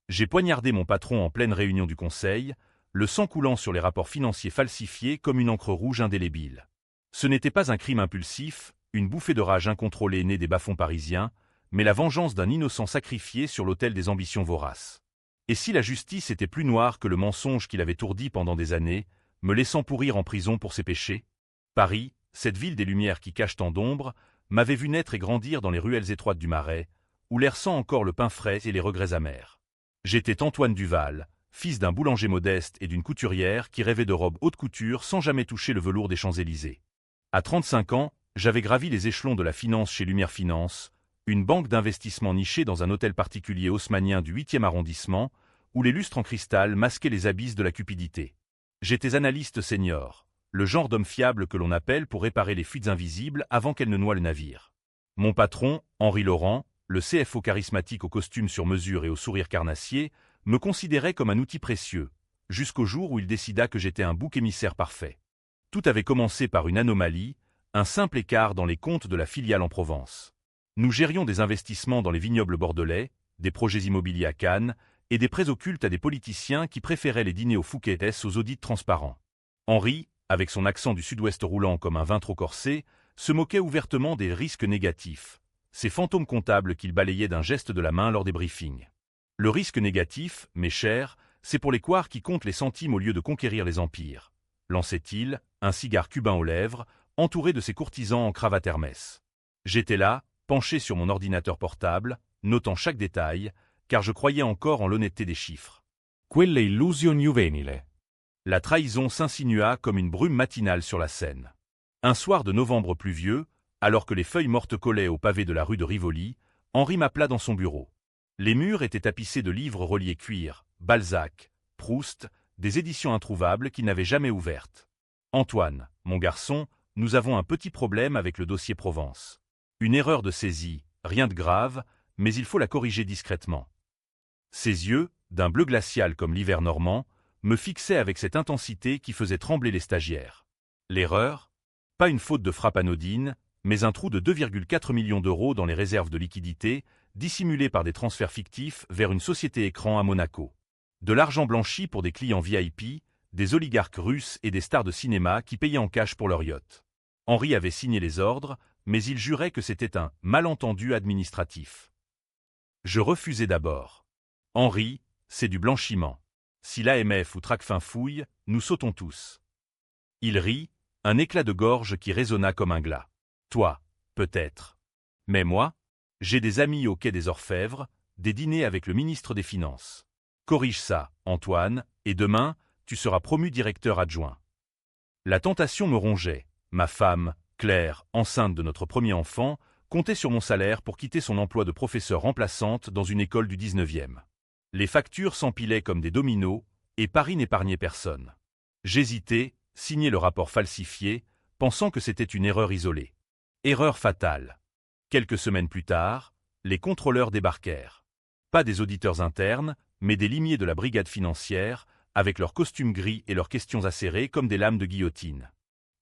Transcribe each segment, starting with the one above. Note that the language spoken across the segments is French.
J'ai poignardé mon patron en pleine réunion du conseil, le sang coulant sur les rapports financiers falsifiés comme une encre rouge indélébile. Ce n'était pas un crime impulsif, une bouffée de rage incontrôlée née des bas-fonds parisiens, mais la vengeance d'un innocent sacrifié sur l'autel des ambitions voraces. Et si la justice était plus noire que le mensonge qui l'avait ourdi pendant des années, me laissant pourrir en prison pour ses péchés? Paris, cette ville des lumières qui cache tant d'ombre, m'avait vu naître et grandir dans les ruelles étroites du Marais, où l'air sent encore le pain frais et les regrets amers. J'étais Antoine Duval, fils d'un boulanger modeste et d'une couturière qui rêvait de robes haute couture sans jamais toucher le velours des Champs-Élysées. À 35 ans, j'avais gravi les échelons de la finance chez Lumière Finance, une banque d'investissement nichée dans un hôtel particulier haussmannien du 8e arrondissement, où les lustres en cristal masquaient les abysses de la cupidité. J'étais analyste senior, le genre d'homme fiable que l'on appelle pour réparer les fuites invisibles avant qu'elles ne noient le navire. Mon patron, Henri Laurent, le CFO charismatique au costume sur mesure et au sourire carnassier, me considérait comme un outil précieux, jusqu'au jour où il décida que j'étais un bouc émissaire parfait. Tout avait commencé par une anomalie, un simple écart dans les comptes de la filiale en Provence. Nous gérions des investissements dans les vignobles bordelais, des projets immobiliers à Cannes, et des prêts occultes à des politiciens qui préféraient les dîners au Fouquet's aux audits transparents. Henri, avec son accent du sud-ouest roulant comme un vin trop corsé, se moquait ouvertement des risques négatifs, ces fantômes comptables qu'il balayait d'un geste de la main lors des briefings. Le risque négatif, mes chers, c'est pour les couards qui comptent les centimes au lieu de conquérir les empires, lançait-il, un cigare cubain aux lèvres, entouré de ses courtisans en cravate Hermès. J'étais là, penché sur mon ordinateur portable, notant chaque détail, car je croyais encore en l'honnêteté des chiffres. Quelle illusion juvenile. La trahison s'insinua comme une brume matinale sur la Seine. Un soir de novembre pluvieux, alors que les feuilles mortes collaient au pavé de la rue de Rivoli, Henri m'appela dans son bureau. Les murs étaient tapissés de livres reliés cuir, Balzac, Proust, des éditions introuvables qu'il n'avait jamais ouvertes. « Antoine, mon garçon, nous avons un petit problème avec le dossier Provence. Une erreur de saisie, rien de grave, mais il faut la corriger discrètement. » Ses yeux, d'un bleu glacial comme l'hiver normand, me fixaient avec cette intensité qui faisait trembler les stagiaires. L'erreur? Pas une faute de frappe anodine, mais un trou de 2,4 millions d'euros dans les réserves de liquidité, dissimulé par des transferts fictifs vers une société écran à Monaco. De l'argent blanchi pour des clients VIP, des oligarques russes et des stars de cinéma qui payaient en cash pour leur yacht. Henri avait signé les ordres, mais il jurait que c'était un malentendu administratif. Je refusai d'abord. Henri, c'est du blanchiment. Si l'AMF ou Tracfin fouille, nous sautons tous. Il rit, un éclat de gorge qui résonna comme un glas. Toi, peut-être. Mais moi, j'ai des amis au quai des Orfèvres, des dîners avec le ministre des Finances. Corrige ça, Antoine, et demain, tu seras promu directeur adjoint. La tentation me rongeait. Ma femme, Claire, enceinte de notre premier enfant, comptait sur mon salaire pour quitter son emploi de professeur remplaçante dans une école du 19e. Les factures s'empilaient comme des dominos, et Paris n'épargnait personne. J'hésitais, signai le rapport falsifié, pensant que c'était une erreur isolée. Erreur fatale. Quelques semaines plus tard, les contrôleurs débarquèrent. Pas des auditeurs internes, mais des limiers de la brigade financière, avec leurs costumes gris et leurs questions acérées comme des lames de guillotine.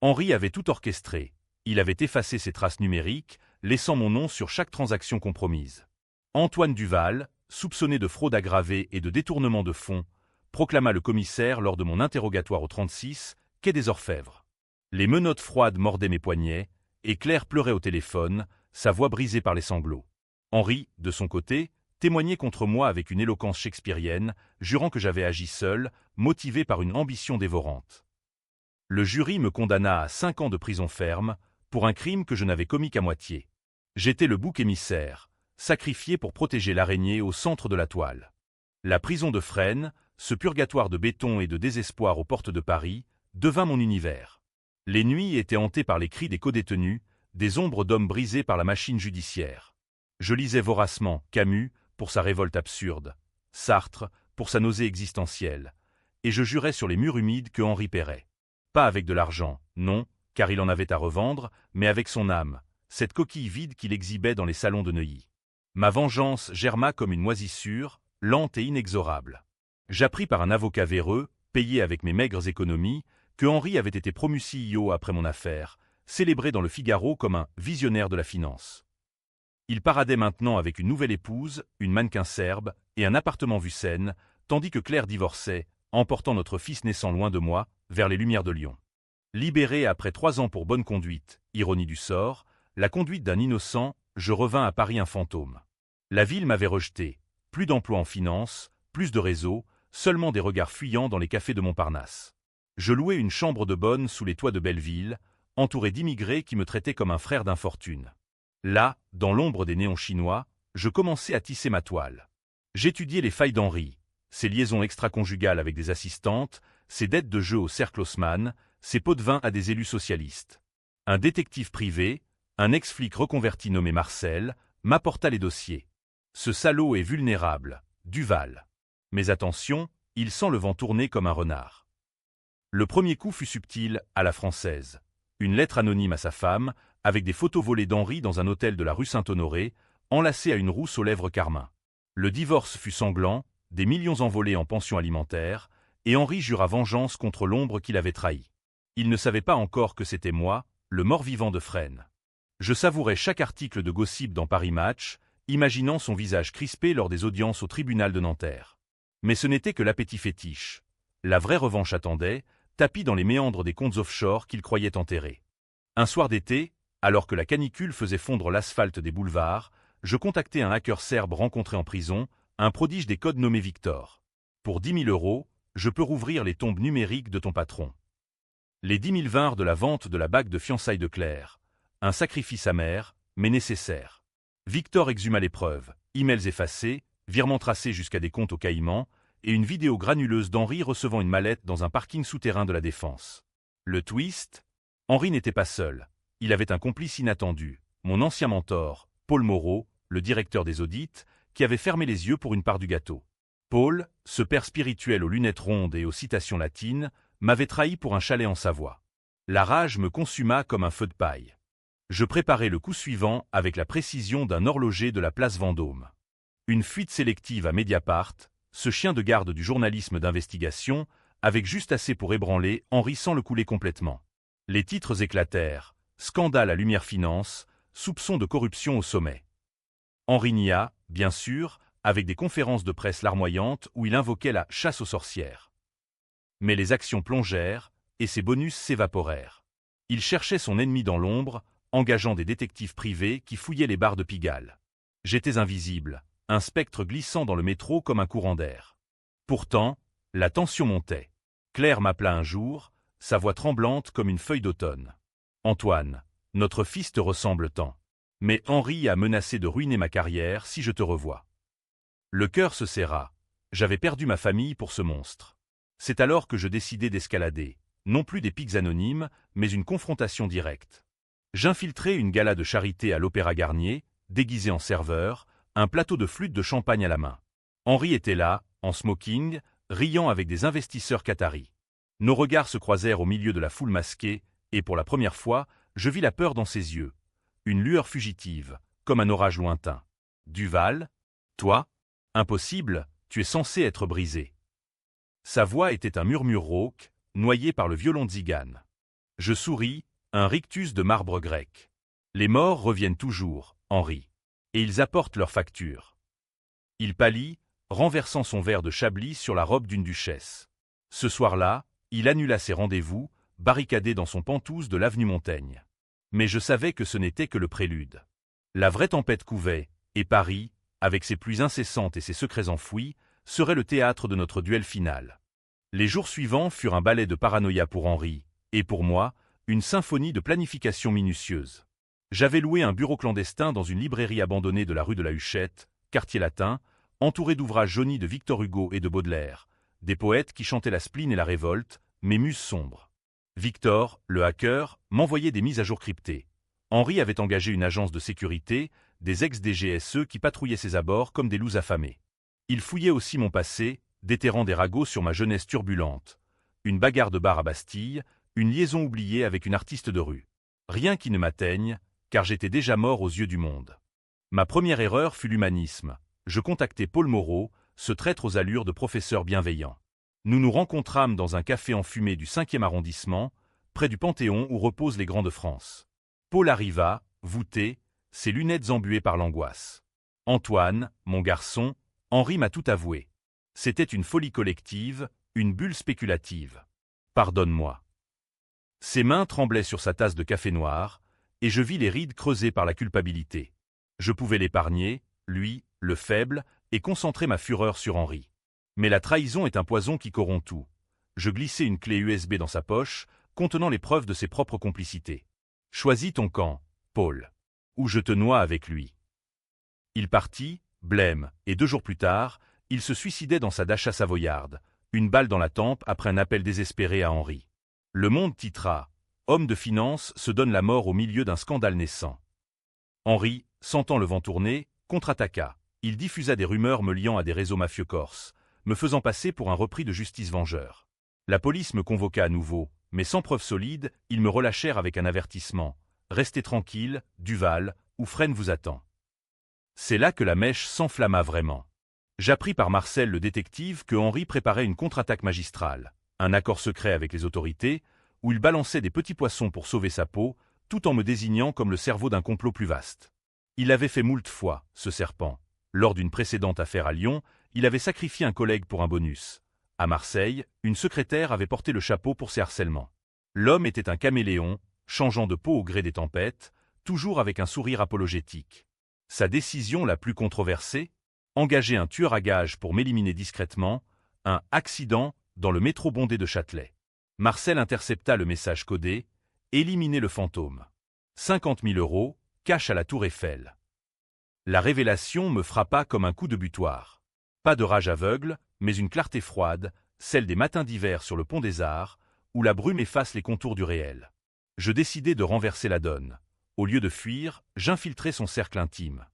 Henri avait tout orchestré. Il avait effacé ses traces numériques, laissant mon nom sur chaque transaction compromise. Antoine Duval, soupçonné de fraude aggravée et de détournement de fonds, proclama le commissaire lors de mon interrogatoire au 36, quai des Orfèvres. Les menottes froides mordaient mes poignets, et Claire pleurait au téléphone, sa voix brisée par les sanglots. Henri, de son côté, témoignait contre moi avec une éloquence shakespearienne, jurant que j'avais agi seul, motivé par une ambition dévorante. Le jury me condamna à 5 ans de prison ferme, pour un crime que je n'avais commis qu'à moitié. J'étais le bouc émissaire, sacrifié pour protéger l'araignée au centre de la toile. La prison de Fresnes, ce purgatoire de béton et de désespoir aux portes de Paris, devint mon univers. Les nuits étaient hantées par les cris des codétenus, des ombres d'hommes brisés par la machine judiciaire. Je lisais voracement Camus pour sa révolte absurde, Sartre pour sa nausée existentielle, et je jurais sur les murs humides que Henri paierait. Pas avec de l'argent, non, car il en avait à revendre, mais avec son âme, cette coquille vide qu'il exhibait dans les salons de Neuilly. Ma vengeance germa comme une moisissure, lente et inexorable. J'appris par un avocat véreux, payé avec mes maigres économies, que Henri avait été promu CEO après mon affaire, célébré dans le Figaro comme un visionnaire de la finance. Il paradait maintenant avec une nouvelle épouse, une mannequin serbe et un appartement vue Seine, tandis que Claire divorçait, emportant notre fils naissant loin de moi, vers les lumières de Lyon. Libéré après 3 ans pour bonne conduite, ironie du sort, la conduite d'un innocent, je revins à Paris un fantôme. La ville m'avait rejeté, plus d'emploi en finance, plus de réseau, seulement des regards fuyants dans les cafés de Montparnasse. Je louais une chambre de bonne sous les toits de Belleville, entouré d'immigrés qui me traitaient comme un frère d'infortune. Là, dans l'ombre des néons chinois, je commençais à tisser ma toile. J'étudiais les failles d'Henri, ses liaisons extra-conjugales avec des assistantes, ses dettes de jeu au cercle Haussmann, ses pots de vin à des élus socialistes. Un détective privé, un ex-flic reconverti nommé Marcel, m'apporta les dossiers. Ce salaud est vulnérable, Duval. Mais attention, il sent le vent tourner comme un renard. Le premier coup fut subtil, à la française. Une lettre anonyme à sa femme, avec des photos volées d'Henri dans un hôtel de la rue Saint-Honoré, enlacé à une rousse aux lèvres carmin. Le divorce fut sanglant, des millions envolés en pension alimentaire, et Henri jura vengeance contre l'ombre qu'il avait trahi. Il ne savait pas encore que c'était moi, le mort-vivant de Fresnes. Je savourais chaque article de gossip dans Paris Match, imaginant son visage crispé lors des audiences au tribunal de Nanterre. Mais ce n'était que l'appétit fétiche. La vraie revanche attendait, tapis dans les méandres des comptes offshore qu'il croyait enterrés. Un soir d'été, alors que la canicule faisait fondre l'asphalte des boulevards, je contactai un hacker serbe rencontré en prison, un prodige des codes nommé Victor. Pour 10 000 €, je peux rouvrir les tombes numériques de ton patron. Les 10 000 vinrent de la vente de la bague de fiançailles de Claire. Un sacrifice amer, mais nécessaire. Victor exhuma les preuves, emails effacés, virements tracés jusqu'à des comptes au Caïmans, et une vidéo granuleuse d'Henri recevant une mallette dans un parking souterrain de la Défense. Le twist? Henri n'était pas seul. Il avait un complice inattendu, mon ancien mentor, Paul Moreau, le directeur des audits, qui avait fermé les yeux pour une part du gâteau. Paul, ce père spirituel aux lunettes rondes et aux citations latines, m'avait trahi pour un chalet en Savoie. La rage me consuma comme un feu de paille. Je préparais le coup suivant avec la précision d'un horloger de la place Vendôme. Une fuite sélective à Mediapart, ce chien de garde du journalisme d'investigation, avec juste assez pour ébranler Henri sans le couler complètement. Les titres éclatèrent, scandale à Lumière Finance, soupçon de corruption au sommet. Henri nia, bien sûr, avec des conférences de presse larmoyantes où il invoquait la chasse aux sorcières. Mais les actions plongèrent, et ses bonus s'évaporèrent. Il cherchait son ennemi dans l'ombre, engageant des détectives privés qui fouillaient les bars de Pigalle. J'étais invisible, un spectre glissant dans le métro comme un courant d'air. Pourtant, la tension montait. Claire m'appela un jour, sa voix tremblante comme une feuille d'automne. « Antoine, notre fils te ressemble tant. Mais Henri a menacé de ruiner ma carrière si je te revois. » Le cœur se serra. J'avais perdu ma famille pour ce monstre. C'est alors que je décidai d'escalader, non plus des pics anonymes, mais une confrontation directe. J'infiltrai une gala de charité à l'Opéra Garnier, déguisé en serveur, un plateau de flûte de champagne à la main. Henri était là, en smoking, riant avec des investisseurs qataris. Nos regards se croisèrent au milieu de la foule masquée, et pour la première fois, je vis la peur dans ses yeux. Une lueur fugitive, comme un orage lointain. « Duval? Toi? Impossible, tu es censé être brisé. » Sa voix était un murmure rauque, noyé par le violon de Zigane. Je souris, un rictus de marbre grec. Les morts reviennent toujours, Henri. Et ils apportent leur facture. Il pâlit, renversant son verre de Chablis sur la robe d'une duchesse. Ce soir-là, il annula ses rendez-vous, barricadé dans son penthouse de l'avenue Montaigne. Mais je savais que ce n'était que le prélude. La vraie tempête couvait, et Paris, avec ses pluies incessantes et ses secrets enfouis, serait le théâtre de notre duel final. Les jours suivants furent un ballet de paranoïa pour Henri, et pour moi, une symphonie de planification minutieuse. J'avais loué un bureau clandestin dans une librairie abandonnée de la rue de la Huchette, quartier latin, entouré d'ouvrages jaunis de Victor Hugo et de Baudelaire, des poètes qui chantaient la spleen et la révolte, mes muses sombres. Victor, le hacker, m'envoyait des mises à jour cryptées. Henri avait engagé une agence de sécurité, des ex-DGSE qui patrouillaient ses abords comme des loups affamés. Il fouillait aussi mon passé, déterrant des ragots sur ma jeunesse turbulente. Une bagarre de bar à Bastille, une liaison oubliée avec une artiste de rue. Rien qui ne m'atteigne, car j'étais déjà mort aux yeux du monde. Ma première erreur fut l'humanisme. Je contactai Paul Moreau, ce traître aux allures de professeur bienveillant. Nous nous rencontrâmes dans un café enfumé du 5e arrondissement, près du Panthéon où reposent les grands de France. Paul arriva, voûté, ses lunettes embuées par l'angoisse. « Antoine, mon garçon, Henri m'a tout avoué. C'était une folie collective, une bulle spéculative. Pardonne-moi. » Ses mains tremblaient sur sa tasse de café noir, et je vis les rides creusées par la culpabilité. Je pouvais l'épargner, lui, le faible, et concentrer ma fureur sur Henri. Mais la trahison est un poison qui corrompt tout. Je glissai une clé USB dans sa poche, contenant les preuves de ses propres complicités. « Choisis ton camp, Paul. Ou je te noie avec lui. » Il partit, blême, et 2 jours plus tard, il se suicidait dans sa Dacia savoyarde, une balle dans la tempe après un appel désespéré à Henri. Le Monde titra « Homme de finance se donne la mort au milieu d'un scandale naissant ». Henri, sentant le vent tourner, contre-attaqua. Il diffusa des rumeurs me liant à des réseaux mafieux corses, me faisant passer pour un repris de justice vengeur. La police me convoqua à nouveau, mais sans preuve solide, ils me relâchèrent avec un avertissement. « Restez tranquille, Duval, ou Fresne vous attend. » C'est là que la mèche s'enflamma vraiment. J'appris par Marcel le détective que Henri préparait une contre-attaque magistrale, un accord secret avec les autorités, où il balançait des petits poissons pour sauver sa peau, tout en me désignant comme le cerveau d'un complot plus vaste. Il l'avait fait moult fois, ce serpent. Lors d'une précédente affaire à Lyon, il avait sacrifié un collègue pour un bonus. À Marseille, une secrétaire avait porté le chapeau pour ses harcèlements. L'homme était un caméléon, changeant de peau au gré des tempêtes, toujours avec un sourire apologétique. Sa décision la plus controversée, engager un tueur à gages pour m'éliminer discrètement, un accident dans le métro bondé de Châtelet. Marcel intercepta le message codé, éliminer le fantôme. 50 000 €, cash à la Tour Eiffel. La révélation me frappa comme un coup de butoir. Pas de rage aveugle, mais une clarté froide, celle des matins d'hiver sur le pont des Arts, où la brume efface les contours du réel. Je décidai de renverser la donne. Au lieu de fuir, j'infiltrai son cercle intime.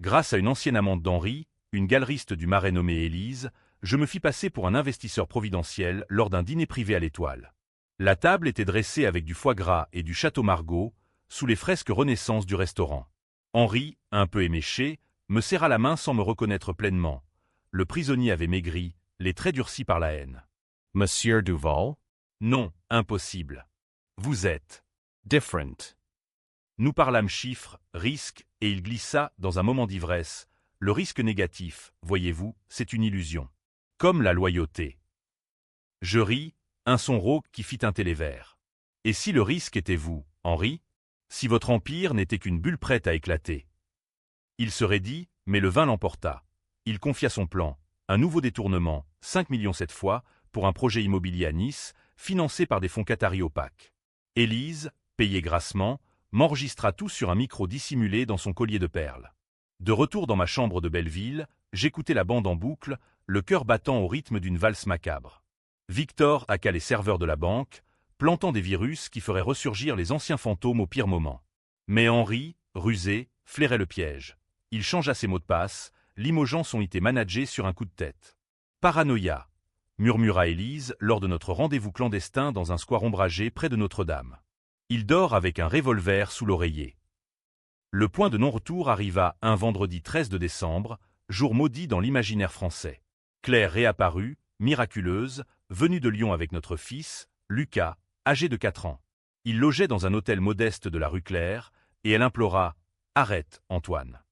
Grâce à une ancienne amante d'Henri, une galeriste du Marais nommée Élise, je me fis passer pour un investisseur providentiel lors d'un dîner privé à l'Étoile. La table était dressée avec du foie gras et du château Margaux, sous les fresques Renaissance du restaurant. Henri, un peu éméché, me serra la main sans me reconnaître pleinement. Le prisonnier avait maigri, les traits durcis par la haine. « Monsieur Duval? »« Non, impossible. Vous êtes. » Different. Nous parlâmes chiffres, risques, et il glissa, dans un moment d'ivresse. Le risque négatif, voyez-vous, c'est une illusion. Comme la loyauté. Je ris, un son rauque qui fit teinter les verres. Et si le risque était vous, Henri? Si votre empire n'était qu'une bulle prête à éclater? Il se raidit, mais le vin l'emporta. Il confia son plan, un nouveau détournement, 5 millions cette fois, pour un projet immobilier à Nice, financé par des fonds qataris opaques. Élise, payée grassement, m'enregistra tout sur un micro dissimulé dans son collier de perles. De retour dans ma chambre de Belleville, j'écoutais la bande en boucle, le cœur battant au rythme d'une valse macabre. Victor hacka les serveurs de la banque, plantant des virus qui feraient ressurgir les anciens fantômes au pire moment. Mais Henri, rusé, flairait le piège. Il changea ses mots de passe, limogeant son IT manager sur un coup de tête. « Paranoïa », murmura Élise lors de notre rendez-vous clandestin dans un square ombragé près de Notre-Dame. Il dort avec un revolver sous l'oreiller. Le point de non-retour arriva un vendredi 13 décembre, jour maudit dans l'imaginaire français. Claire réapparut, miraculeuse, venue de Lyon avec notre fils, Lucas, âgé de 4 ans. Il logeait dans un hôtel modeste de la rue Claire, et elle implora « Arrête, Antoine. »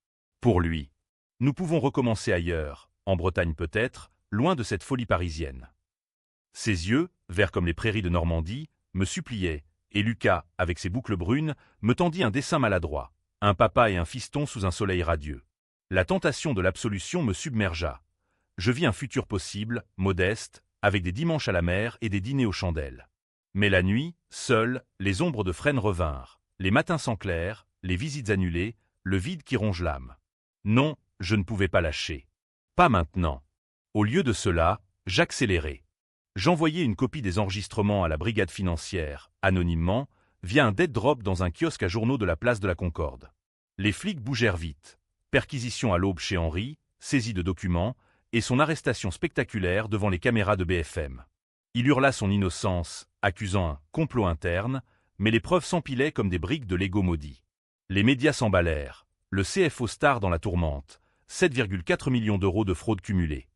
Pour lui. Nous pouvons recommencer ailleurs, en Bretagne peut-être, loin de cette folie parisienne. Ses yeux, verts comme les prairies de Normandie, me suppliaient, et Lucas, avec ses boucles brunes, me tendit un dessin maladroit, un papa et un fiston sous un soleil radieux. La tentation de l'absolution me submergea. Je vis un futur possible, modeste, avec des dimanches à la mer et des dîners aux chandelles. Mais la nuit, seule, les ombres de Fresne revinrent, les matins sans clair, les visites annulées, le vide qui ronge l'âme. Non, je ne pouvais pas lâcher. Pas maintenant. Au lieu de cela, j'accélérais. J'envoyais une copie des enregistrements à la brigade financière, anonymement, via un dead drop dans un kiosque à journaux de la place de la Concorde. Les flics bougèrent vite. Perquisition à l'aube chez Henri, saisie de documents, et son arrestation spectaculaire devant les caméras de BFM. Il hurla son innocence, accusant un complot interne, mais les preuves s'empilaient comme des briques de Lego maudit. Les médias s'emballèrent. Le CFO star dans la tourmente, 7,4 millions d'euros de fraude cumulée.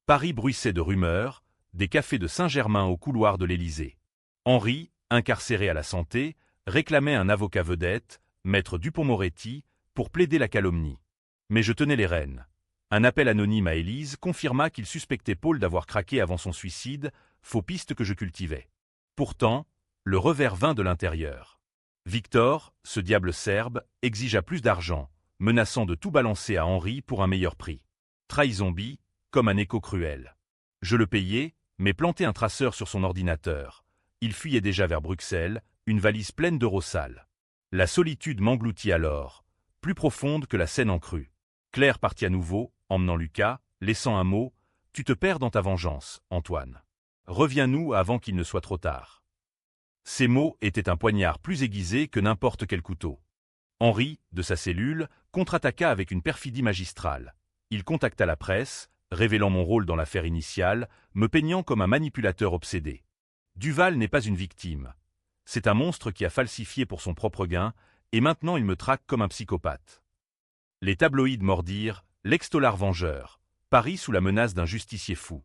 Paris bruissait de rumeurs, des cafés de Saint-Germain au couloir de l'Élysée. Henri, incarcéré à la santé, réclamait un avocat vedette, maître Dupond-Moretti, pour plaider la calomnie. Mais je tenais les rênes. Un appel anonyme à Élise confirma qu'il suspectait Paul d'avoir craqué avant son suicide, faux piste que je cultivais. Pourtant, le revers vint de l'intérieur. Victor, ce diable serbe, exigea plus d'argent, menaçant de tout balancer à Henri pour un meilleur prix. Trahison comme un écho cruel. Je le payai, mais plantai un traceur sur son ordinateur. Il fuyait déjà vers Bruxelles, une valise pleine d'euros sales. La solitude m'engloutit alors, plus profonde que la Seine en crue. Claire partit à nouveau, emmenant Lucas, laissant un mot « Tu te perds dans ta vengeance, Antoine. Reviens-nous avant qu'il ne soit trop tard. » Ces mots étaient un poignard plus aiguisé que n'importe quel couteau. Henri, de sa cellule, contre-attaqua avec une perfidie magistrale. Il contacta la presse, révélant mon rôle dans l'affaire initiale, me peignant comme un manipulateur obsédé. Duval n'est pas une victime. C'est un monstre qui a falsifié pour son propre gain, et maintenant il me traque comme un psychopathe. Les tabloïds mordirent, l'ex-tolard vengeur, Paris sous la menace d'un justicier fou.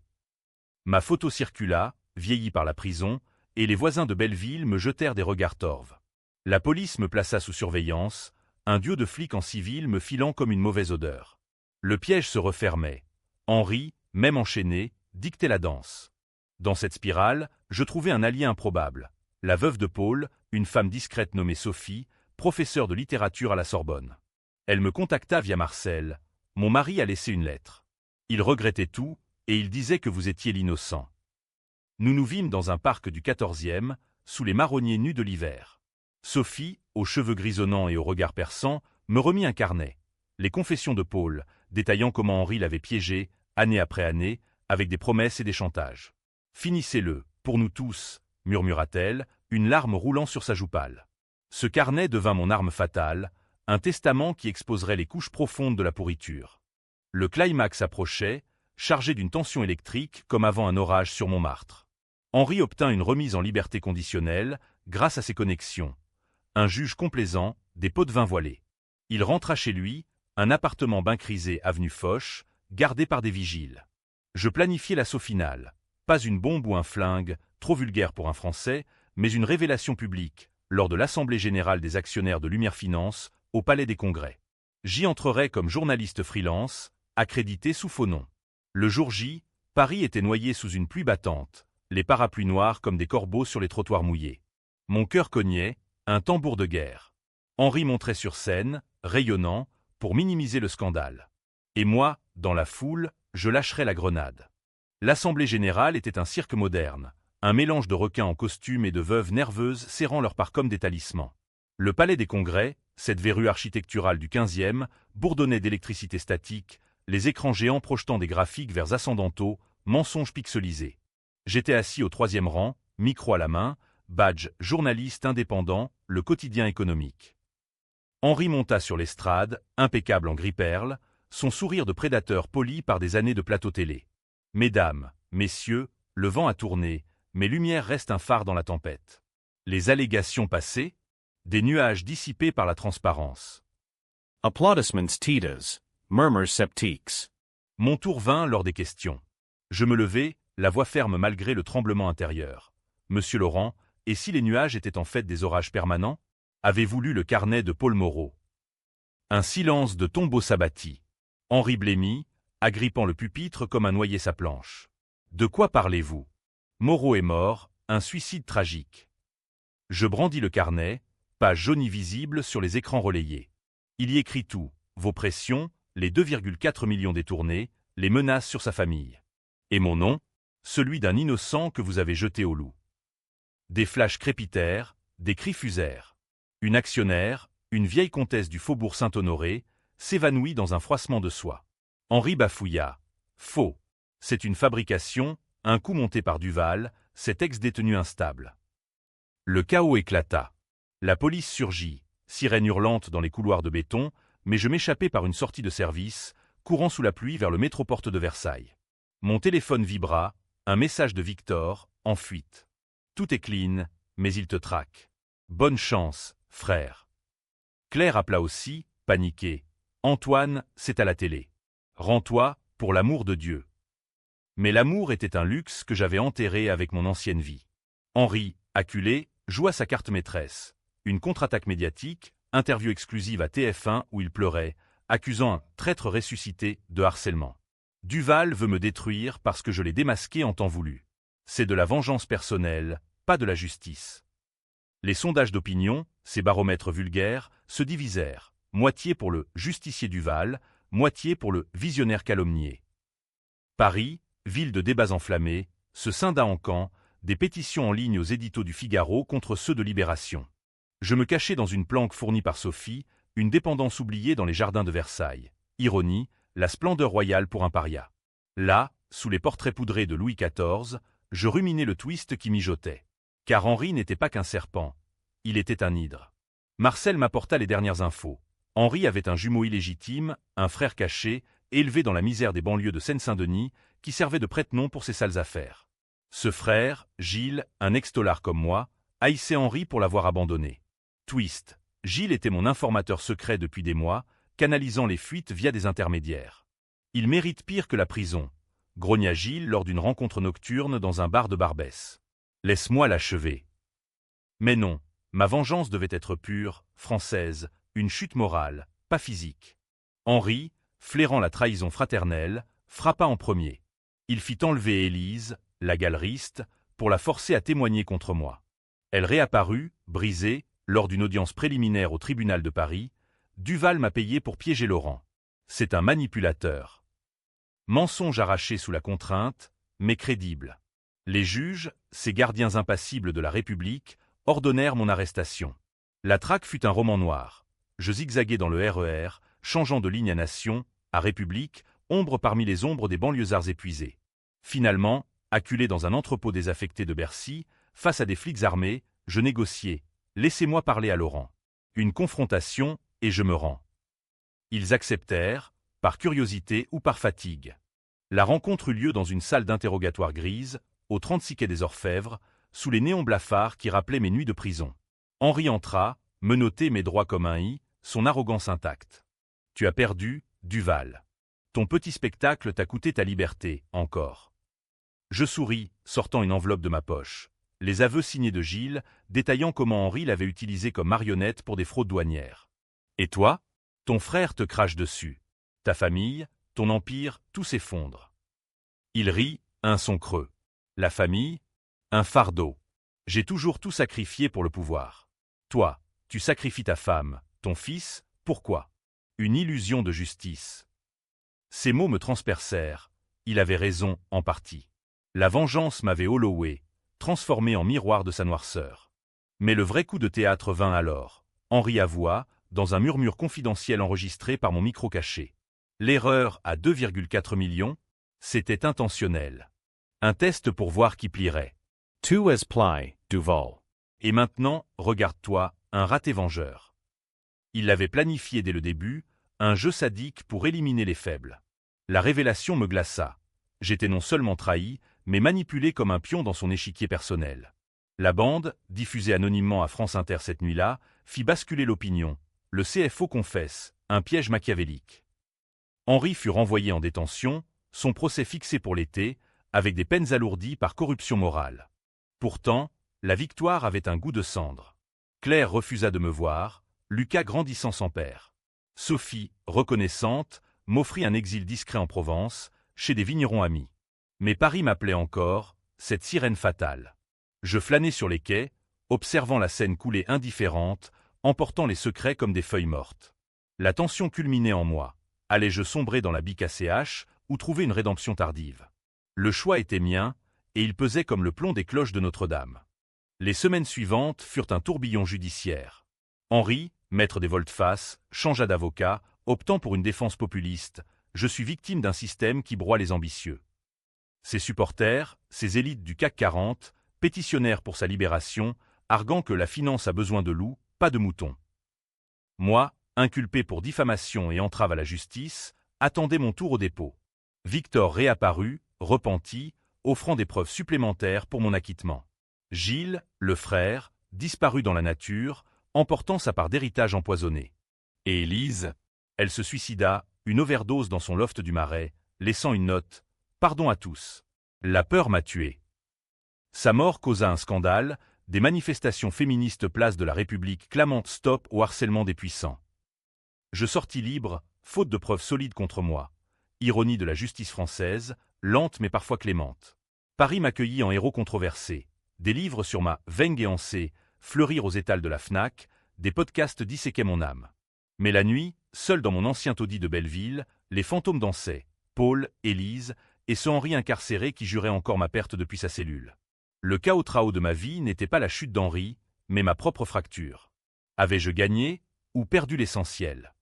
Ma photo circula, vieillie par la prison, et les voisins de Belleville me jetèrent des regards torves. La police me plaça sous surveillance, un duo de flics en civil me filant comme une mauvaise odeur. Le piège se refermait. Henri, même enchaîné, dictait la danse. Dans cette spirale, je trouvai un allié improbable. La veuve de Paul, une femme discrète nommée Sophie, professeure de littérature à la Sorbonne. Elle me contacta via Marcel. Mon mari a laissé une lettre. Il regrettait tout, et il disait que vous étiez l'innocent. Nous nous vîmes dans un parc du 14e, sous les marronniers nus de l'hiver. Sophie, aux cheveux grisonnants et au regard perçant, me remit un carnet. Les confessions de Paul, détaillant comment Henri l'avait piégé, année après année, avec des promesses et des chantages. « Finissez-le, pour nous tous », murmura-t-elle, une larme roulant sur sa joue pâle. Ce carnet devint mon arme fatale, un testament qui exposerait les couches profondes de la pourriture. Le climax approchait, chargé d'une tension électrique comme avant un orage sur Montmartre. Henri obtint une remise en liberté conditionnelle grâce à ses connexions. Un juge complaisant, des pots de vin voilés. Il rentra chez lui, un appartement bancrisé avenue Foch, gardé par des vigiles. Je planifiai l'assaut final. Pas une bombe ou un flingue, trop vulgaire pour un Français, mais une révélation publique, lors de l'Assemblée générale des actionnaires de Lumière Finance, au Palais des Congrès. J'y entrerai comme journaliste freelance, accrédité sous faux nom. Le jour J, Paris était noyé sous une pluie battante, les parapluies noirs comme des corbeaux sur les trottoirs mouillés. Mon cœur cognait, un tambour de guerre. Henri montrait sur scène, rayonnant, pour minimiser le scandale. Et moi, dans la foule, je lâcherais la grenade. L'Assemblée générale était un cirque moderne, un mélange de requins en costume et de veuves nerveuses serrant leurs parts comme des talismans. Le Palais des Congrès, cette verrue architecturale du XVe, bourdonnait d'électricité statique, les écrans géants projetant des graphiques vers ascendantaux, mensonges pixelisés. J'étais assis au 3e rang, micro à la main, badge journaliste indépendant, le quotidien économique. Henri monta sur l'estrade, impeccable en gris-perle, son sourire de prédateur poli par des années de plateau télé. Mesdames, messieurs, le vent a tourné, mes lumières restent un phare dans la tempête. Les allégations passées, des nuages dissipés par la transparence. Applaudissements titas, murmurs septiques. Mon tour vint lors des questions. Je me levai, la voix ferme malgré le tremblement intérieur. Monsieur Laurent, et si les nuages étaient en fait des orages permanents? Avez-vous lu le carnet de Paul Moreau? Un silence de tombeau s'abattit. Henri blêmit, agrippant le pupitre comme un noyé sa planche. De quoi parlez-vous? Moreau est mort, un suicide tragique. Je brandis le carnet, page jaune visible sur les écrans relayés. Il y écrit tout, vos pressions, les 2,4 millions détournés, les menaces sur sa famille. Et mon nom, celui d'un innocent que vous avez jeté au loup. Des flashs crépitèrent, des cris fusèrent. Une actionnaire, une vieille comtesse du faubourg Saint-Honoré, s'évanouit dans un froissement de soie. Henri bafouilla. Faux. C'est une fabrication, un coup monté par Duval, cet ex-détenu instable. Le chaos éclata. La police surgit, sirène hurlante dans les couloirs de béton, mais je m'échappai par une sortie de service, courant sous la pluie vers le métro-porte de Versailles. Mon téléphone vibra, un message de Victor, en fuite. Tout est clean, mais il te traque. Bonne chance, frère. Claire appela aussi, paniquée. Antoine, c'est à la télé. Rends-toi, pour l'amour de Dieu. Mais l'amour était un luxe que j'avais enterré avec mon ancienne vie. Henri, acculé, joua sa carte maîtresse. Une contre-attaque médiatique, interview exclusive à TF1 où il pleurait, accusant un traître ressuscité de harcèlement. Duval veut me détruire parce que je l'ai démasqué en temps voulu. C'est de la vengeance personnelle, pas de la justice. Les sondages d'opinion, ces baromètres vulgaires, se divisèrent, moitié pour le justicier Duval, moitié pour le visionnaire calomnié. Paris, ville de débats enflammés, se scinda en camp, des pétitions en ligne aux éditos du Figaro contre ceux de Libération. Je me cachais dans une planque fournie par Sophie, une dépendance oubliée dans les jardins de Versailles. Ironie, la splendeur royale pour un paria. Là, sous les portraits poudrés de Louis XIV, je ruminais le twist qui mijotait. Car Henri n'était pas qu'un serpent, il était un hydre. Marcel m'apporta les dernières infos. Henri avait un jumeau illégitime, un frère caché, élevé dans la misère des banlieues de Seine-Saint-Denis, qui servait de prête-nom pour ses sales affaires. Ce frère, Gilles, un ex-tolard comme moi, haïssait Henri pour l'avoir abandonné. Twist. Gilles était mon informateur secret depuis des mois, canalisant les fuites via des intermédiaires. Il mérite pire que la prison, grogna Gilles lors d'une rencontre nocturne dans un bar de Barbès. Laisse-moi l'achever. Mais non, ma vengeance devait être pure, française, une chute morale, pas physique. Henri, flairant la trahison fraternelle, frappa en premier. Il fit enlever Élise, la galeriste, pour la forcer à témoigner contre moi. Elle réapparut, brisée, lors d'une audience préliminaire au tribunal de Paris. Duval m'a payé pour piéger Laurent. C'est un manipulateur. Mensonge arraché sous la contrainte, mais crédible. Les juges, ces gardiens impassibles de la République, ordonnèrent mon arrestation. La traque fut un roman noir. Je zigzaguais dans le RER, changeant de ligne à Nation, à République, ombre parmi les ombres des banlieusards épuisés. Finalement, acculé dans un entrepôt désaffecté de Bercy, face à des flics armés, je négociais. Laissez-moi parler à Laurent. Une confrontation, et je me rends. Ils acceptèrent, par curiosité ou par fatigue. La rencontre eut lieu dans une salle d'interrogatoire grise, au 36 quai des Orfèvres, sous les néons blafards qui rappelaient mes nuits de prison. Henri entra, menotté mais droit comme un i, son arrogance intacte. Tu as perdu, Duval. Ton petit spectacle t'a coûté ta liberté, encore. Je souris, sortant une enveloppe de ma poche. Les aveux signés de Gilles, détaillant comment Henri l'avait utilisé comme marionnette pour des fraudes douanières. Et toi? Ton frère te crache dessus. Ta famille, ton empire, tout s'effondre. Il rit, un son creux. La famille? Un fardeau. J'ai toujours tout sacrifié pour le pouvoir. Toi, tu sacrifies ta femme, ton fils, pourquoi? Une illusion de justice. Ces mots me transpercèrent. Il avait raison, en partie. La vengeance m'avait hollowé, transformé en miroir de sa noirceur. Mais le vrai coup de théâtre vint alors. Henri avoua, dans un murmure confidentiel enregistré par mon micro caché. L'erreur à 2,4 millions, c'était intentionnel. Un test pour voir qui plierait. To as ply, Duval. Et maintenant, regarde-toi, un raté vengeur. Il l'avait planifié dès le début, un jeu sadique pour éliminer les faibles. La révélation me glaça. J'étais non seulement trahi, mais manipulé comme un pion dans son échiquier personnel. La bande, diffusée anonymement à France Inter cette nuit-là, fit basculer l'opinion. Le CFO confesse, un piège machiavélique. Henri fut renvoyé en détention, son procès fixé pour l'été, avec des peines alourdies par corruption morale. Pourtant, la victoire avait un goût de cendre. Claire refusa de me voir, Lucas grandissant sans père. Sophie, reconnaissante, m'offrit un exil discret en Provence, chez des vignerons amis. Mais Paris m'appelait encore, cette sirène fatale. Je flânais sur les quais, observant la Seine couler indifférente, emportant les secrets comme des feuilles mortes. La tension culminait en moi. Allais-je sombrer dans la BKCH ou trouver une rédemption tardive? Le choix était mien, et il pesait comme le plomb des cloches de Notre-Dame. Les semaines suivantes furent un tourbillon judiciaire. Henri, maître des volte-face, changea d'avocat, optant pour une défense populiste. Je suis victime d'un système qui broie les ambitieux. Ses supporters, ces élites du CAC 40, pétitionnèrent pour sa libération, arguant que la finance a besoin de loups, pas de moutons. Moi, inculpé pour diffamation et entrave à la justice, attendais mon tour au dépôt. Victor réapparut, repenti, offrant des preuves supplémentaires pour mon acquittement. Gilles, le frère, disparut dans la nature, emportant sa part d'héritage empoisonné. Et Élise, elle se suicida, une overdose dans son loft du Marais, laissant une note « Pardon à tous. La peur m'a tué ». Sa mort causa un scandale, des manifestations féministes place de la République clamant stop au harcèlement des puissants. Je sortis libre, faute de preuves solides contre moi. Ironie de la justice française, lente mais parfois clémente. Paris m'accueillit en héros controversé. Des livres sur ma vengeance fleurirent aux étals de la Fnac, des podcasts disséquaient mon âme. Mais la nuit, seul dans mon ancien taudis de Belleville, les fantômes dansaient, Paul, Élise, et ce Henri incarcéré qui jurait encore ma perte depuis sa cellule. Le chaos-trao de ma vie n'était pas la chute d'Henri, mais ma propre fracture. Avais-je gagné ou perdu l'essentiel?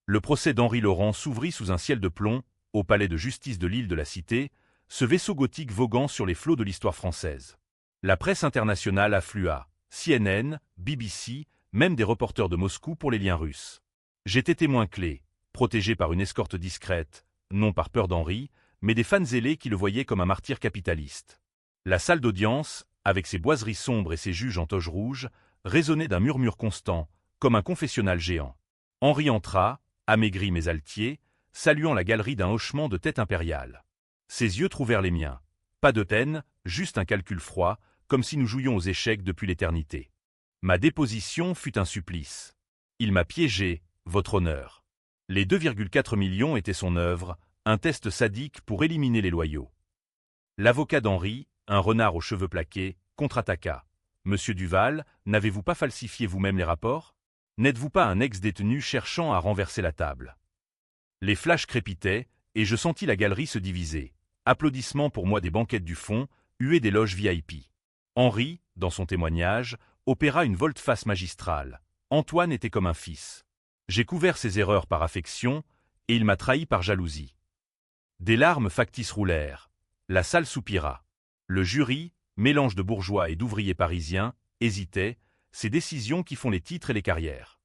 Le procès d'Henri Laurent s'ouvrit sous un ciel de plomb, au palais de justice de l'île de la Cité, ce vaisseau gothique voguant sur les flots de l'histoire française. La presse internationale afflua, CNN, BBC, même des reporters de Moscou pour les liens russes. J'étais témoin clé, protégé par une escorte discrète, non par peur d'Henri, mais des fans zélés qui le voyaient comme un martyr capitaliste. La salle d'audience, avec ses boiseries sombres et ses juges en toge rouge, résonnait d'un murmure constant, comme un confessionnal géant. Henri entra, amaigri mais altier, saluant la galerie d'un hochement de tête impériale. Ses yeux trouvèrent les miens. Pas de peine, juste un calcul froid, comme si nous jouions aux échecs depuis l'éternité. Ma déposition fut un supplice. Il m'a piégé, votre honneur. Les 2,4 millions étaient son œuvre, un test sadique pour éliminer les loyaux. L'avocat d'Henri, un renard aux cheveux plaqués, contre-attaqua. Monsieur Duval, n'avez-vous pas falsifié vous-même les rapports? N'êtes-vous pas un ex-détenu cherchant à renverser la table? Les flashs crépitaient, et je sentis la galerie se diviser. Applaudissements pour moi des banquettes du fond, huées des loges VIP. Henri, dans son témoignage, opéra une volte-face magistrale. Antoine était comme un fils. J'ai couvert ses erreurs par affection, et il m'a trahi par jalousie. Des larmes factices roulèrent. La salle soupira. Le jury, mélange de bourgeois et d'ouvriers parisiens, hésitait, ces décisions qui font les titres et les carrières.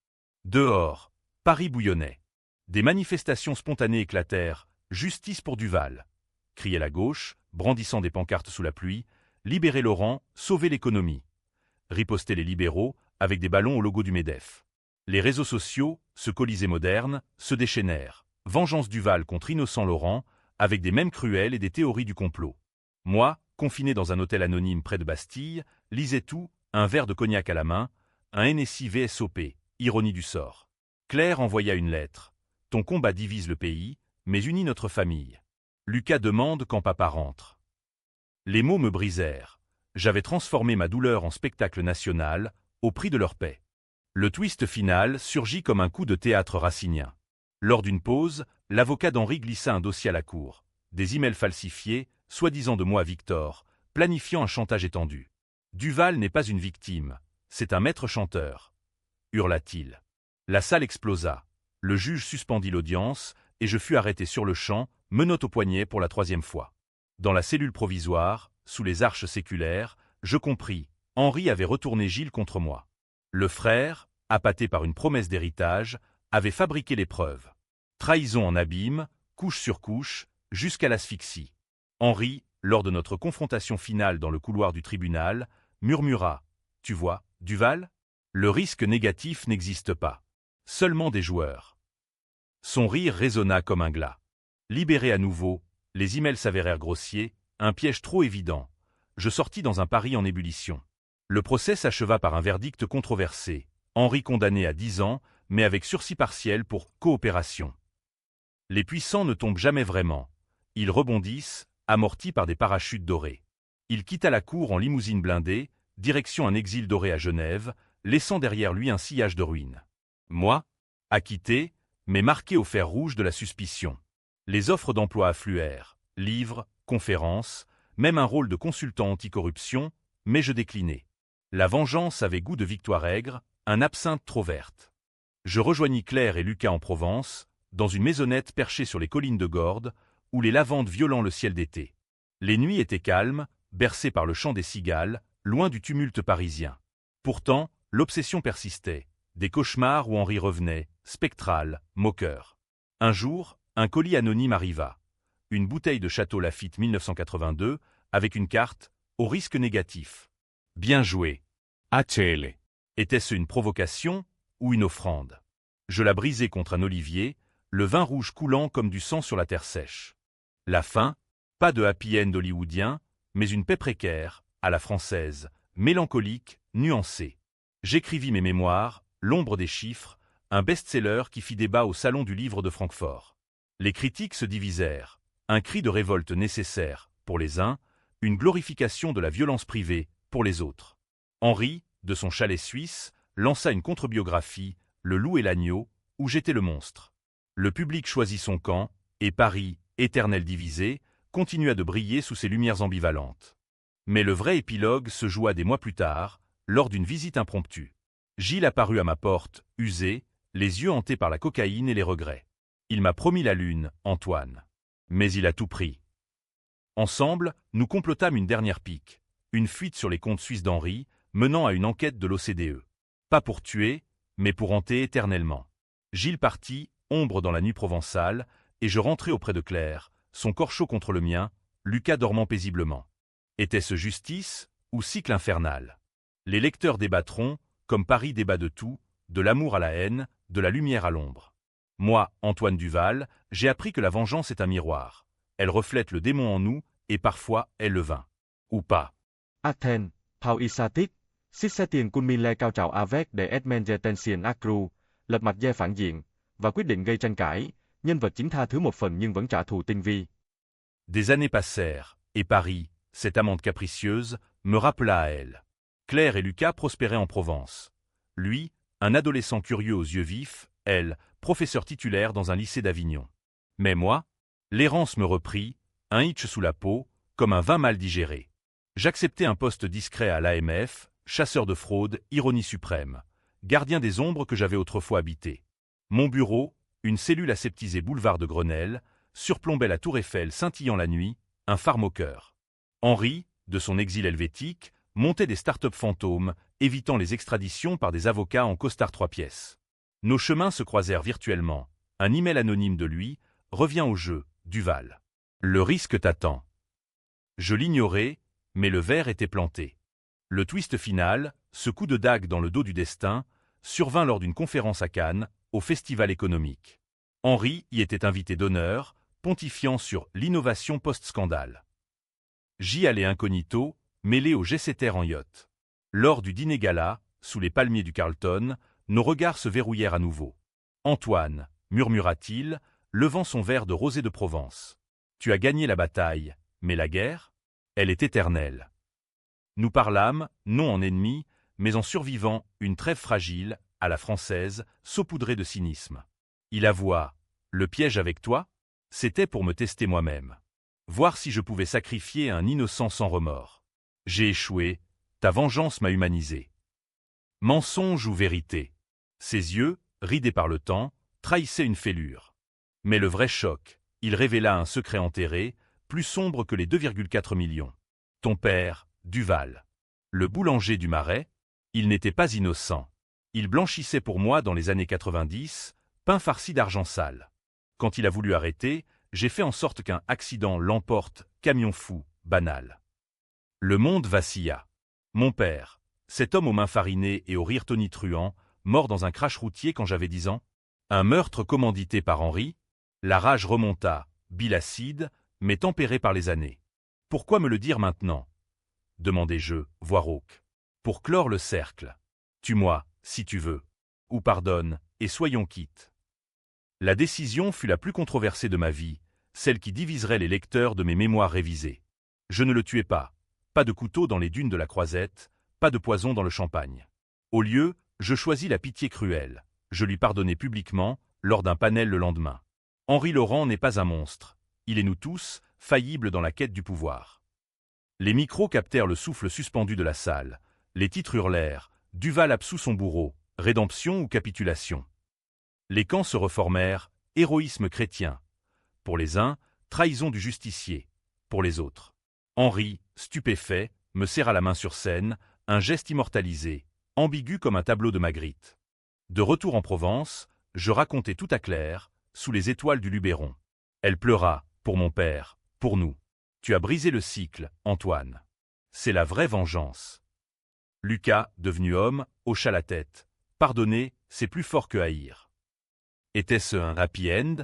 Dehors, Paris bouillonnait. Des manifestations spontanées éclatèrent, « Justice pour Duval !» criait la gauche, brandissant des pancartes sous la pluie, « Libérez Laurent, sauvez l'économie !» ripostaient les libéraux, avec des ballons au logo du MEDEF. Les réseaux sociaux, ce Colisée moderne, se déchaînèrent. Vengeance Duval contre innocent Laurent, avec des mèmes cruels et des théories du complot. Moi, confiné dans un hôtel anonyme près de Bastille, lisais tout, un verre de cognac à la main, un NSI VSOP, ironie du sort. Claire envoya une lettre. Ton combat divise le pays, mais unit notre famille. Lucas demande quand papa rentre. Les mots me brisèrent. J'avais transformé ma douleur en spectacle national, au prix de leur paix. Le twist final surgit comme un coup de théâtre racinien. Lors d'une pause, l'avocat d'Henri glissa un dossier à la cour. Des emails falsifiés, soi-disant de moi Victor, planifiant un chantage étendu. Duval n'est pas une victime, c'est un maître chanteur, hurla-t-il. La salle explosa. Le juge suspendit l'audience, et je fus arrêté sur le champ, menottes au poignet pour la 3e fois. Dans la cellule provisoire, sous les arches séculaires, je compris, Henri avait retourné Gilles contre moi. Le frère, appâté par une promesse d'héritage, avait fabriqué les preuves. Trahison en abîme, couche sur couche, jusqu'à l'asphyxie. Henri, lors de notre confrontation finale dans le couloir du tribunal, murmura « Tu vois, Duval ? Le risque négatif n'existe pas. Seulement des joueurs. » Son rire résonna comme un glas. Libéré à nouveau, les emails s'avérèrent grossiers, un piège trop évident. Je sortis dans un Paris en ébullition. Le procès s'acheva par un verdict controversé. Henri condamné à 10 ans, mais avec sursis partiel pour coopération. Les puissants ne tombent jamais vraiment. Ils rebondissent, amortis par des parachutes dorés. Il quitta la cour en limousine blindée, direction un exil doré à Genève, laissant derrière lui un sillage de ruines. Moi, acquitté, mais marqué au fer rouge de la suspicion. Les offres d'emploi affluèrent, livres, conférences, même un rôle de consultant anticorruption, mais je déclinai. La vengeance avait goût de victoire aigre, un absinthe trop verte. Je rejoignis Claire et Lucas en Provence, dans une maisonnette perchée sur les collines de Gordes, où les lavandes violant le ciel d'été. Les nuits étaient calmes, bercées par le chant des cigales, loin du tumulte parisien. Pourtant, l'obsession persistait. Des cauchemars où Henri revenait, spectral, moqueur. Un jour, un colis anonyme arriva. Une bouteille de Château Lafite 1982, avec une carte, au risque négatif. Bien joué. Acele. Était-ce une provocation ou une offrande? Je la brisai contre un olivier, le vin rouge coulant comme du sang sur la terre sèche. La fin, pas de happy end hollywoodien, mais une paix précaire, à la française, mélancolique, nuancé. J'écrivis mes mémoires, L'ombre des chiffres, un best-seller qui fit débat au Salon du livre de Francfort. Les critiques se divisèrent. Un cri de révolte nécessaire, pour les uns, une glorification de la violence privée, pour les autres. Henri, de son chalet suisse, lança une contre-biographie, Le loup et l'agneau, où j'étais le monstre. Le public choisit son camp, et Paris, éternel divisé, continua de briller sous ses lumières ambivalentes. Mais le vrai épilogue se joua des mois plus tard, lors d'une visite impromptue. Gilles apparut à ma porte, usé, les yeux hantés par la cocaïne et les regrets. Il m'a promis la lune, Antoine. Mais il a tout pris. Ensemble, nous complotâmes une dernière pique, une fuite sur les comptes suisses d'Henri, menant à une enquête de l'OCDE. Pas pour tuer, mais pour hanter éternellement. Gilles partit, ombre dans la nuit provençale, et je rentrai auprès de Claire, son corps chaud contre le mien, Lucas dormant paisiblement. Était-ce justice ou cycle infernal? Les lecteurs débattront, comme Paris débat de tout, de l'amour à la haine, de la lumière à l'ombre. Moi, Antoine Duval, j'ai appris que la vengeance est un miroir. Elle reflète le démon en nous, et parfois elle le vainc. Ou pas. Athens, Paul Isatic, Xiết xe tiền Kunmile cao trào avec để Edmond Tension Acru, lật mặt phe phản diện, và quyết định gây tranh cãi, nhân vật chính tha thứ một phần nhưng vẫn trả thù tinh vi. Des années passèrent, et Paris, cette amante capricieuse, me rappela à elle. Claire et Lucas prospéraient en Provence. Lui, un adolescent curieux aux yeux vifs, elle, professeur titulaire dans un lycée d'Avignon. Mais moi, l'errance me reprit, un hitch sous la peau, comme un vin mal digéré. J'acceptai un poste discret à l'AMF, chasseur de fraude, ironie suprême, gardien des ombres que j'avais autrefois habitées. Mon bureau, une cellule aseptisée boulevard de Grenelle, surplombait la tour Eiffel scintillant la nuit, un phare moqueur. Henri, de son exil helvétique, montait des start-up fantômes, évitant les extraditions par des avocats en costard 3 pièces. Nos chemins se croisèrent virtuellement. Un email anonyme de lui, revient au jeu, Duval. Le risque t'attend. Je l'ignorais, mais le verre était planté. Le twist final, ce coup de dague dans le dos du destin, survint lors d'une conférence à Cannes, au Festival économique. Henri y était invité d'honneur, pontifiant sur l'innovation post-scandale. J'y allais incognito, mêlé au jet-setter en yacht. Lors du dîner gala, sous les palmiers du Carlton, nos regards se verrouillèrent à nouveau. « Antoine, murmura-t-il, levant son verre de rosé de Provence. Tu as gagné la bataille, mais la guerre, elle est éternelle. » Nous parlâmes, non en ennemis, mais en survivant une trêve fragile, à la française, saupoudrée de cynisme. Il avoua, « Le piège avec toi, c'était pour me tester moi-même. Voir si je pouvais sacrifier un innocent sans remords. J'ai échoué, ta vengeance m'a humanisé. » Mensonge ou vérité? Ses yeux, ridés par le temps, trahissaient une fêlure. Mais le vrai choc, il révéla un secret enterré, plus sombre que les 2,4 millions. Ton père, Duval. Le boulanger du Marais, il n'était pas innocent. Il blanchissait pour moi dans les années 90, pain farci d'argent sale. Quand il a voulu arrêter, j'ai fait en sorte qu'un accident l'emporte, camion fou, banal. Le monde vacilla. Mon père, cet homme aux mains farinées et au rire tonitruant, mort dans un crash routier quand j'avais 10 ans. Un meurtre commandité par Henri. La rage remonta, bile acide, mais tempérée par les années. Pourquoi me le dire maintenant? Demandai-je, voix rauque. Pour clore le cercle. Tue-moi, si tu veux. Ou pardonne, et soyons quittes. La décision fut la plus controversée de ma vie, celle qui diviserait les lecteurs de mes mémoires révisées. Je ne le tuai pas. Pas de couteau dans les dunes de la Croisette, pas de poison dans le champagne. Au lieu, je choisis la pitié cruelle. Je lui pardonnai publiquement, lors d'un panel le lendemain. Henri Laurent n'est pas un monstre. Il est nous tous, faillibles dans la quête du pouvoir. Les micros captèrent le souffle suspendu de la salle. Les titres hurlèrent. Duval absout son bourreau. Rédemption ou capitulation. Les camps se reformèrent. Héroïsme chrétien. Pour les uns, trahison du justicier. Pour les autres. Henri, stupéfait, me serra la main sur scène, un geste immortalisé, ambigu comme un tableau de Magritte. De retour en Provence, je racontai tout à Claire, sous les étoiles du Luberon. Elle pleura, pour mon père, pour nous. Tu as brisé le cycle, Antoine. C'est la vraie vengeance. Lucas, devenu homme, hocha la tête. Pardonner, c'est plus fort que haïr. Était-ce un happy end?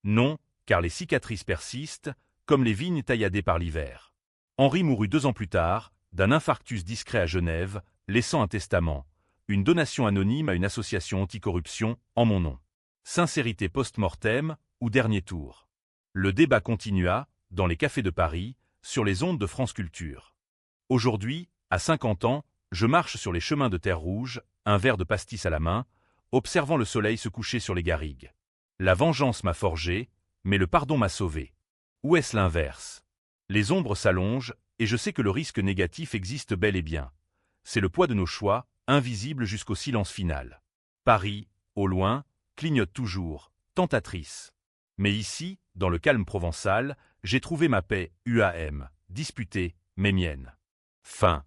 Non, car les cicatrices persistent, comme les vignes tailladées par l'hiver. Henri mourut 2 ans plus tard, d'un infarctus discret à Genève, laissant un testament, une donation anonyme à une association anticorruption, en mon nom. Sincérité post-mortem ou dernier tour. Le débat continua, dans les cafés de Paris, sur les ondes de France Culture. Aujourd'hui, à 50 ans, je marche sur les chemins de terre rouge, un verre de pastis à la main, observant le soleil se coucher sur les garrigues. La vengeance m'a forgé, mais le pardon m'a sauvé. Ou est-ce l'inverse? Les ombres s'allongent, et je sais que le risque négatif existe bel et bien. C'est le poids de nos choix, invisible jusqu'au silence final. Paris, au loin, clignote toujours, tentatrice. Mais ici, dans le calme provençal, j'ai trouvé ma paix, UAM, disputée, mais mienne. Fin.